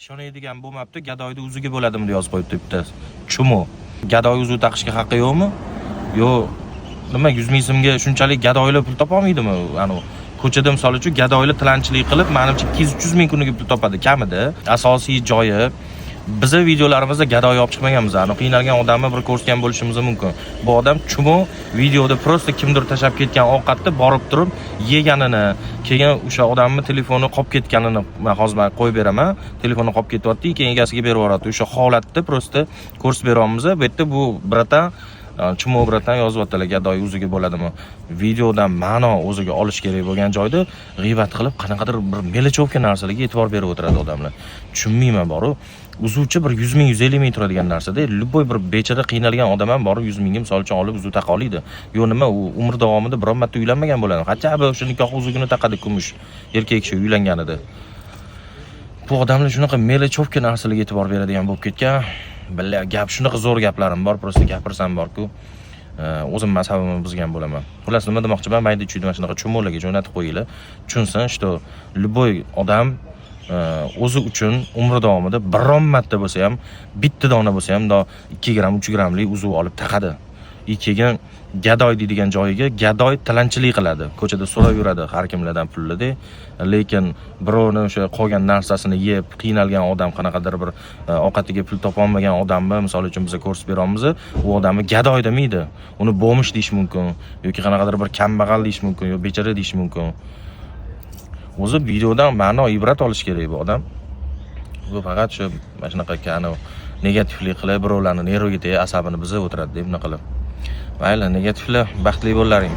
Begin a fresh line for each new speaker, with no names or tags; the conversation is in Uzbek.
Ishonadigan bo'lmabdi, gadoyni uziga bo'ladimi deb yozib qo'yibdi bitta. Chumo. Gadoy uzuv taqishga haqqi yo'qmi? Yo'q. Nima 100 ming so'mga shunchalik gadoylar pul topa olmaydimi? Ko'chada misol uchun gadoylar tilanchilik qilib, menimcha 200-300 ming kuniga pul topadi kamida. Asosiy joyi biza videolarimizda gadoy olib chiqmaganmiz. Qiynalgan odamni bir ko'rsatgan bo'lishimiz mumkin. Bu odam chumo videoda prosta kimdir tashab ketgan ovqatni borib turib yeganini, keyin o'sha odamning telefoni qolib ketganini men hozir qo'yib beraman. Telefoni qolib ketyapti, keyin egasiga berib yuboradi. O'sha holatni prosta ko'rsatib beramiz. Bu yerda bu bratan chumo bratan yozyaptilar, gadoy o'ziga bo'ladimi? Videodan ma'no o'ziga olish kerak bo'lgan joyda g'iybat qilib qanaqadir bir melichevka narsalarga e'tibor berib o'tiradi odamlar. Tushunmayman boru. Uzuvchi bir 100 ming 150 ming turadigan narsada, любой bir bechara qiynalgan odam ham borib 100 mingga misol uchun olib uzuv taqa oladi. Yo nima, u umr davomida biror marta uylanmagan bo'ladi. Qancha o'sha nikoh uzugini taqadi kumush erkak kishi uylanganida. Bu odamlar shunaqa melichevka narsalarga e'tibor beradigan bo'lib ketgan. Billa gap shunaqa zo'r gaplarim bor, prosta gapirsam bor-ku. O'zim mazhabimni buzgan bo'laman. Xullas nima demoqchiman, mayda chuydi mana shunaqa chumolarga jo'natib qo'yinglar. Tushunsin, что любой odam o'zi uchun umri davomida biron marta bo'lsa ham, bitta dona bo'lsa ham 2 gram, 3 gramlik uzuv olib taqadi. Keyin gadoy deydigan joyiga gadoy tilanchilik qiladi. Ko'chada so'rab yuradi har kimlardan pulni, lekin birovni o'sha qolgan narsasini yeb qiynalgan odam, qanaqadir bir ovqatiga pul topa olmagan odamni misol uchun biz ko'rsatib beramiz, u odamni gadoy demaydi. Uni bo'mish deyish mumkin yoki qanaqadir bir kambag'al deyish mumkin yoki bechara deyish mumkin. O'zi videodan ma'no ibrat olish kerak bu odam. Bu faqat shu mana shunaqa negativlik qilib, birovlarni nerviga asabini buzib o'tiradi deb nima qilib. Mayli, negativlar baxtli bo'laring.